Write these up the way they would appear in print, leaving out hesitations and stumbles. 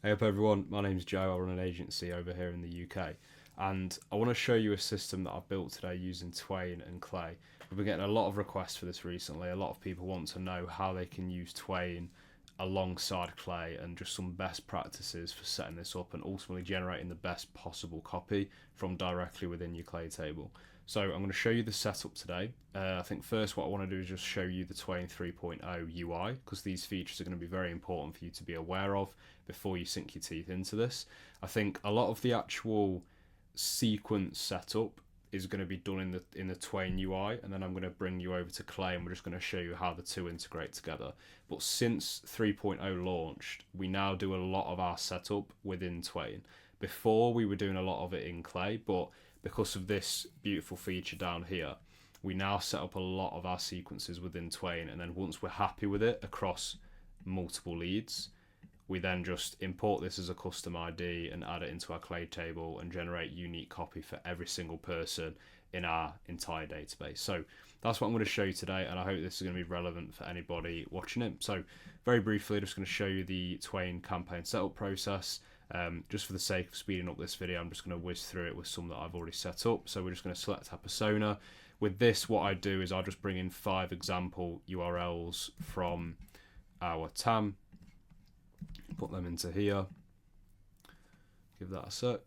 Hey up everyone, my name's Joe, I run an agency over here in the UK and I want to show you a system that I've built today using Twain and Clay. We've been getting a lot of requests for this recently. A lot of people want to know how they can use Twain alongside Clay and just some best practices for setting this up and ultimately generating the best possible copy from directly within your Clay table. So I'm going to show you the setup today. I think first what I want to do is just show you the Twain 3.0 UI because these features are going to be very important for you to be aware of before you sink your teeth into this. I think a lot of the actual sequence setup is going to be done in the Twain UI, and then I'm going to bring you over to Clay and we're just going to show you how the two integrate together. But since 3.0 launched, we now do a lot of our setup within Twain. Before we were doing a lot of it in Clay, but because of this beautiful feature down here, we now set up a lot of our sequences within Twain, and then once we're happy with it across multiple leads, we then just import this as a custom ID and add it into our Clay table and generate unique copy for every single person in our entire database. So that's what I'm going to show you today, and I hope this is going to be relevant for anybody watching it. So very briefly, just going to show you the Twain campaign setup process. Just for the sake of speeding up this video, I'm just going to whiz through it with some that I've already set up. So we're just going to select our persona. With this, what I do is I'll just bring in 5 example URLs from our TAM, put them into here, give that a sec.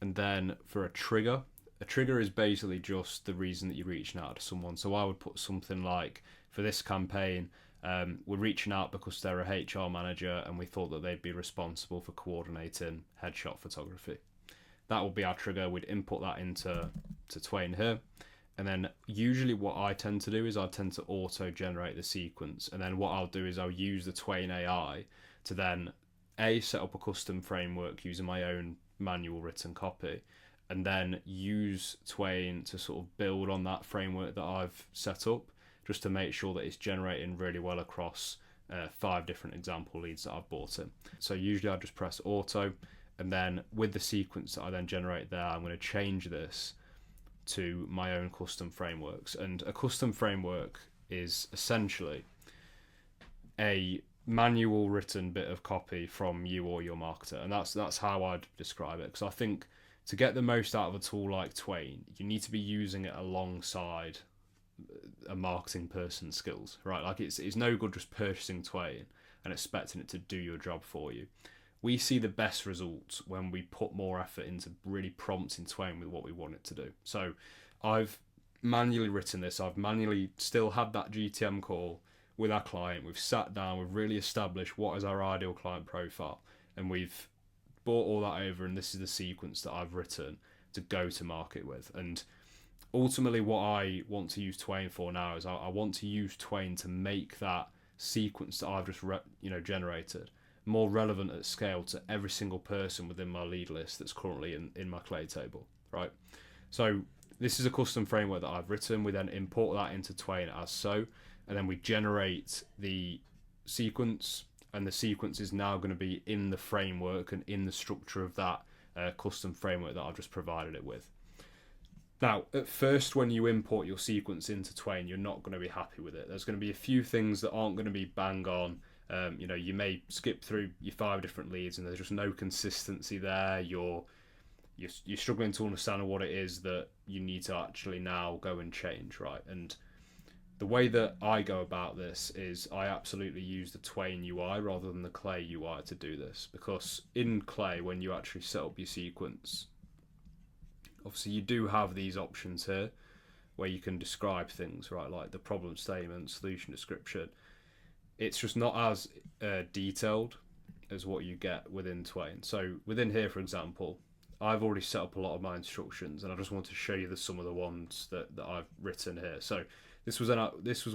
And then for a trigger is basically just the reason that you're reaching out to someone. So I would put something like, for this campaign, we're reaching out because they're a HR manager and we thought that they'd be responsible for coordinating headshot photography. That will be our trigger. We'd input that into Twain here. And then usually what I tend to do is I tend to auto generate the sequence. And then what I'll do is I'll use the Twain AI to then set up a custom framework using my own manual written copy, and then use Twain to sort of build on that framework that I've set up just to make sure that it's generating really well across 5 different example leads that I've brought in. So usually I just press auto, and then with the sequence that I then generate there, I'm going to change this to my own custom frameworks. And a custom framework is essentially a manual written bit of copy from you or your marketer, and that's how I'd describe it, because I think to get the most out of a tool like Twain, you need to be using it alongside a marketing person's skills, right? Like it's no good just purchasing Twain and expecting it to do your job for you. We see the best results when we put more effort into really prompting Twain with what we want it to do. So I've manually written this. I've manually still had that GTM call with our client. We've sat down, we've really established what is our ideal client profile, and we've brought all that over, and this is the sequence that I've written to go to market with. And ultimately what I want to use Twain for now is I want to use Twain to make that sequence that I've just generated more relevant at scale to every single person within my lead list that's currently in my Clay table, right? So this is a custom framework that I've written. We then import that into Twain as so, and then we generate the sequence, and the sequence is now going to be in the framework and in the structure of that custom framework that I've just provided it with. Now, at first, when you import your sequence into Twain, you're not going to be happy with it. There's going to be a few things that aren't going to be bang on. You may skip through your 5 different leads and there's just no consistency there. You're struggling to understand what it is that you need to actually now go and change, right? And the way that I go about this is I absolutely use the Twain UI rather than the Clay UI to do this, because in Clay, when you actually set up your sequence, obviously you do have these options here where you can describe things, right? Like the problem statement, solution description. It's just not as detailed as what you get within Twain. So within here, for example, I've already set up a lot of my instructions, and I just want to show you some of the ones that I've written here. So this was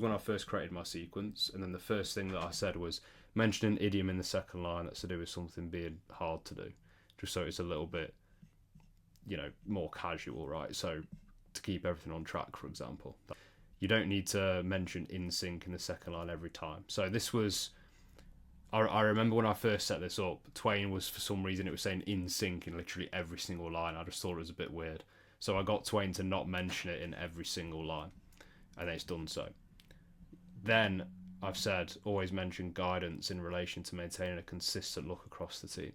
when I first created my sequence, and then the first thing that I said was mention an idiom in the second line that's to do with something being hard to do, just so it's a little bit, more casual, right? So to keep everything on track, for example. You don't need to mention in sync in the second line every time. So this was, I remember when I first set this up, Twain was, for some reason, it was saying in sync in literally every single line. I just thought it was a bit weird. So I got Twain to not mention it in every single line, and it's done so. Then I've said always mention guidance in relation to maintaining a consistent look across the team.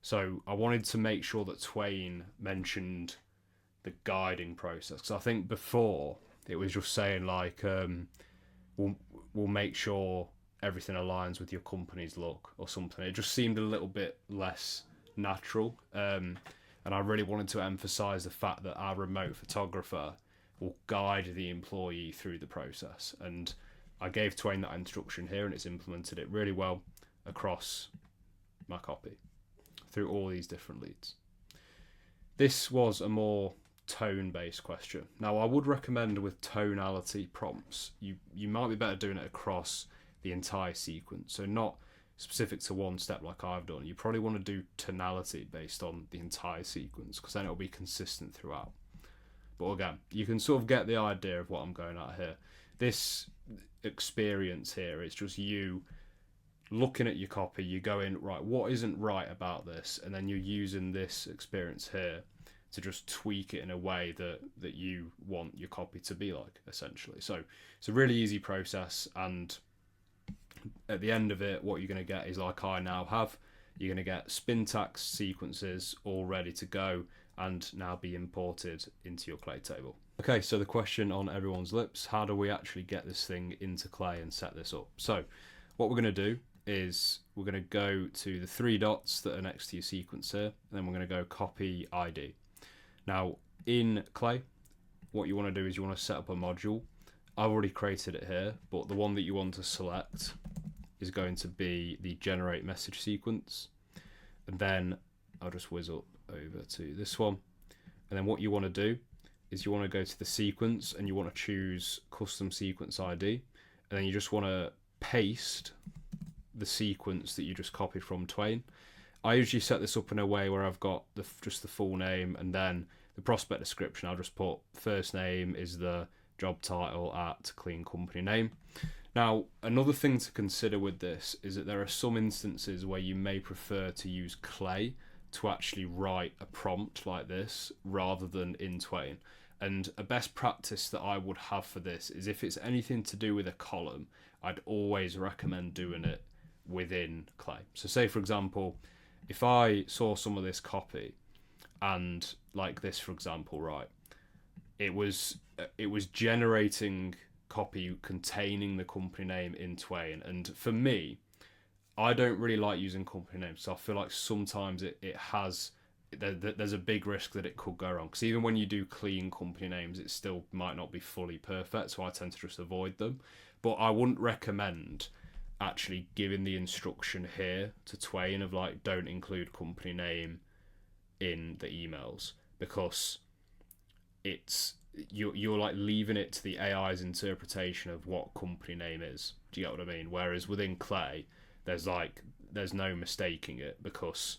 So I wanted to make sure that Twain mentioned the guiding process, because I think before it was just saying like we'll make sure everything aligns with your company's look or something. It just seemed a little bit less natural, and I really wanted to emphasize the fact that our remote photographer will guide the employee through the process, and I gave Twain that instruction here, and it's implemented it really well across my copy through all these different leads. This was a more tone-based question. Now, I would recommend with tonality prompts, you might be better doing it across the entire sequence, so not specific to one step like I've done. You probably want to do tonality based on the entire sequence, because then it'll be consistent throughout. But again, you can sort of get the idea of what I'm going at here. This experience here is just you looking at your copy, you going, right, what isn't right about this? And then you're using this experience here to just tweak it in a way that you want your copy to be like, essentially. So it's a really easy process, and at the end of it, what you're going to get is like I now have. You're going to get Spintax sequences all ready to go and now be imported into your Clay table. Okay, so the question on everyone's lips, how do we actually get this thing into Clay and set this up? So what we're going to do is we're going to go to the three dots that are next to your sequence here, and then we're going to go copy ID. Now in Clay, what you want to do is you want to set up a module. I've already created it here, but the one that you want to select is going to be the generate message sequence. And then I'll just whiz up over to this one. And then what you want to do is you want to go to the sequence and you want to choose custom sequence ID. And then you just want to paste the sequence that you just copied from Twain. I usually set this up in a way where I've got just the full name, and then the prospect description. I'll just put first name is the job title at clean company name. Now, another thing to consider with this is that there are some instances where you may prefer to use Clay to actually write a prompt like this rather than in Twain. And a best practice that I would have for this is if it's anything to do with a column, I'd always recommend doing it within Clay. So say, for example, if I saw some of this copy and like this, for example, right, it was generating copy containing the company name in Twain, and for me, I don't really like using company names, so I feel like sometimes there's a big risk that it could go wrong, because even when you do clean company names, it still might not be fully perfect, so I tend to just avoid them. But I wouldn't recommend actually giving the instruction here to Twain of like, don't include company name in the emails, because you're like leaving it to the AI's interpretation of what company name is. Do you get what I mean? Whereas within Clay, there's no mistaking it, because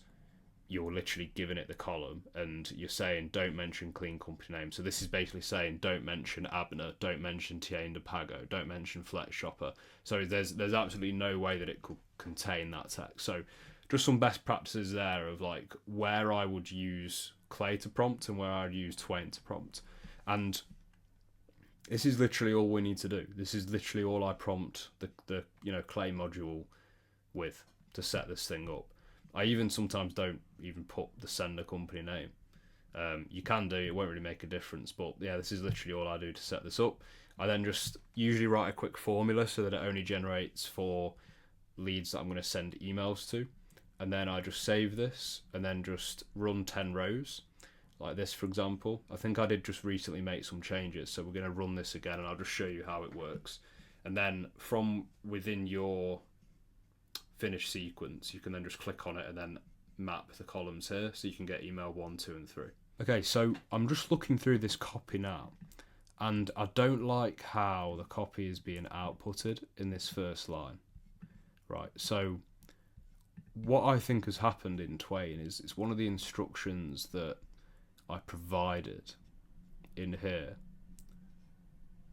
you're literally giving it the column and you're saying don't mention clean company name. So this is basically saying don't mention Abner, don't mention Tien de Pago, don't mention Flex Shopper. So there's absolutely no way that it could contain that text. So just some best practices there of like where I would use Clay to prompt and where I'd use Twain to prompt. And this is literally all we need to do. This is literally all I prompt the Clay module with to set this thing up. I even sometimes don't even put the sender company name. You can do, it won't really make a difference, but yeah, this is literally all I do to set this up. I then just usually write a quick formula so that it only generates for leads that I'm going to send emails to. And then I just save this and then just run 10 rows. Like this, for example. I think I did just recently make some changes, so we're going to run this again and I'll just show you how it works. And then from within your finished sequence, you can then just click on it and then map the columns here, so you can get email 1, 2, and 3. Okay, so I'm just looking through this copy now, and I don't like how the copy is being outputted in this first line. Right, so what I think has happened in Twain is it's one of the instructions that I provided in here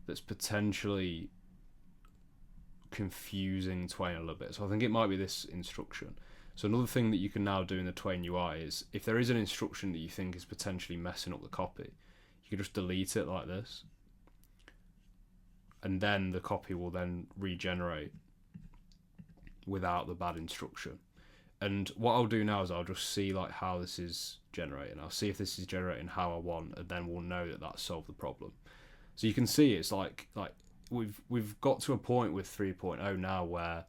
that's potentially confusing Twain a little bit. So I think it might be this instruction. So another thing that you can now do in the Twain UI is if there is an instruction that you think is potentially messing up the copy, you can just delete it like this. and then the copy will then regenerate without the bad instruction. And what I'll do now is I'll just see like how this is generating. I'll see if this is generating how I want, and then we'll know that that's solved the problem. So you can see it's like we've got to a point with 3.0 now where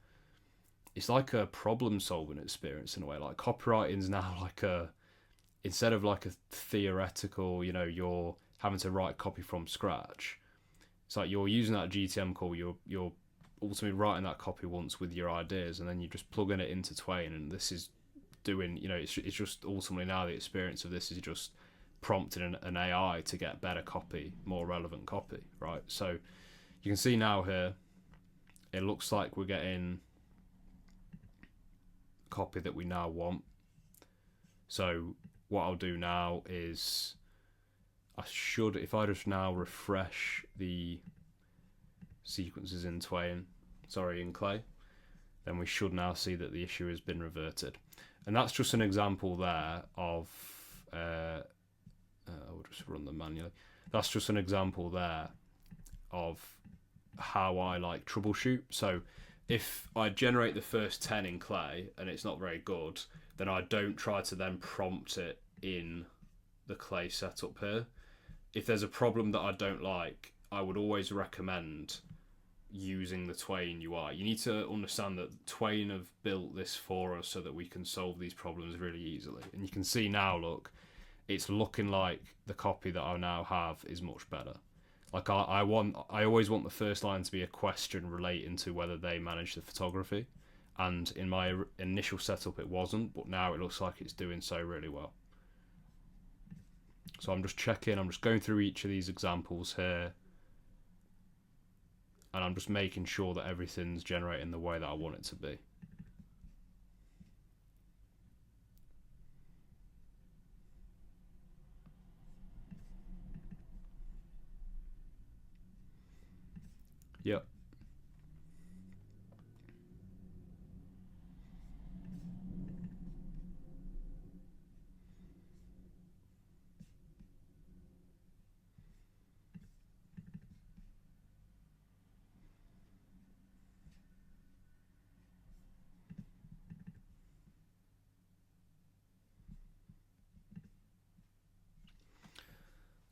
it's like a problem solving experience in a way. Like copywriting's now like instead of like a theoretical, you're having to write copy from scratch. It's like you're using that GTM call, you're ultimately writing that copy once with your ideas, and then you're just plugging it into Twain, and this is doing, it's just ultimately now the experience of this is just prompting an AI to get better copy, more relevant copy, right? So you can see now here, it looks like we're getting copy that we now want. So what I'll do now is if I just now refresh the sequences in in Clay, then we should now see that the issue has been reverted. And that's just an example there of I'll just run them manually. That's just an example there of how I like troubleshoot. So if I generate the first 10 in Clay and it's not very good, then I don't try to then prompt it in the Clay setup here. If there's a problem that I don't like, I would always recommend using the Twain UI. You need to understand that Twain have built this for us so that we can solve these problems really easily. And you can see now, look, it's looking like the copy that I now have is much better. Like I always want the first line to be a question relating to whether they manage the photography. And in my initial setup it wasn't, but now it looks like it's doing so really well. So I'm just checking, I'm just going through each of these examples here, and I'm just making sure that everything's generating the way that I want it to be. Yep.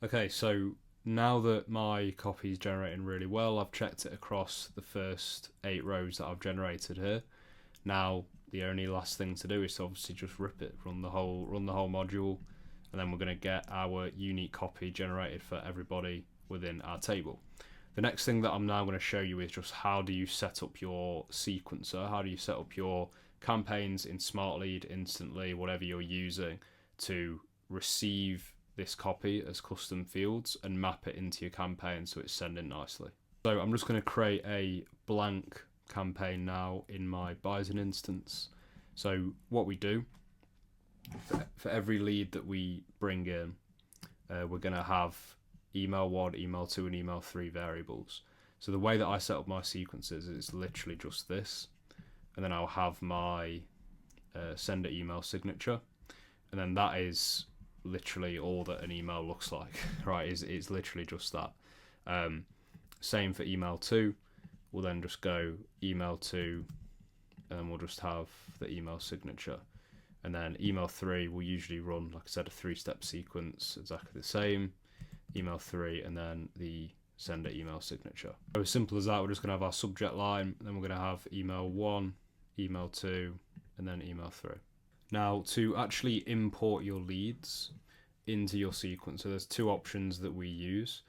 Okay, so now that my copy is generating really well, I've checked it across the first 8 rows that I've generated here. Now the only last thing to do is to obviously just rip it, run the whole module, and then we're going to get our unique copy generated for everybody within our table. The next thing that I'm now going to show you is just how do you set up your sequencer, how do you set up your campaigns in SmartLead, Instantly, whatever you're using, to receive this copy as custom fields and map it into your campaign so it's sending nicely. So I'm just going to create a blank campaign now in my Bison instance. So what we do, for every lead that we bring in, we're going to have email 1, email 2 and email 3 variables. So the way that I set up my sequences is literally just this, and then I'll have my sender email signature, and then that is literally all that an email looks like, right? It's literally just that. Same for email 2, we'll then just go email 2, and then we'll just have the email signature. And then email 3 will usually run, like I said, a 3-step sequence, exactly the same. Email 3, and then the sender email signature. So as simple as that, we're just going to have our subject line, and then we're going to have email 1, email 2, and then email 3. Now, to actually import your leads into your sequence, so there's 2 options that we use.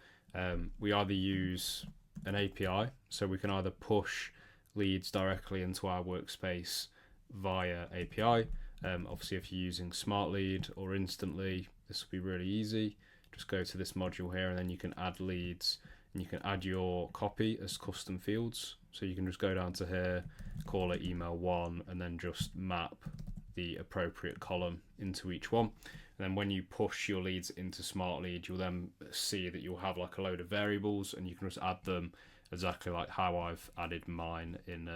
We either use an API, so we can either push leads directly into our workspace via API. Obviously, if you're using SmartLead or Instantly, this will be really easy. Just go to this module here, and then you can add leads, and you can add your copy as custom fields. So you can just go down to here, call it email 1, and then just map the appropriate column into each one. And then when you push your leads into SmartLead, you'll then see that you'll have like a load of variables, and you can just add them exactly like how I've added mine in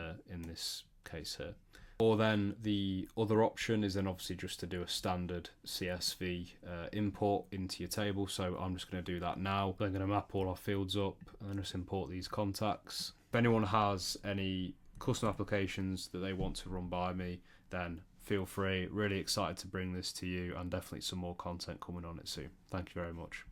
this case here. Or then the other option is then obviously just to do a standard CSV import into your table. So I'm just going to do that now. I'm going to map all our fields up and then just import these contacts. If anyone has any custom applications that they want to run by me, then feel free. Really excited to bring this to you, and definitely some more content coming on it soon. Thank you very much.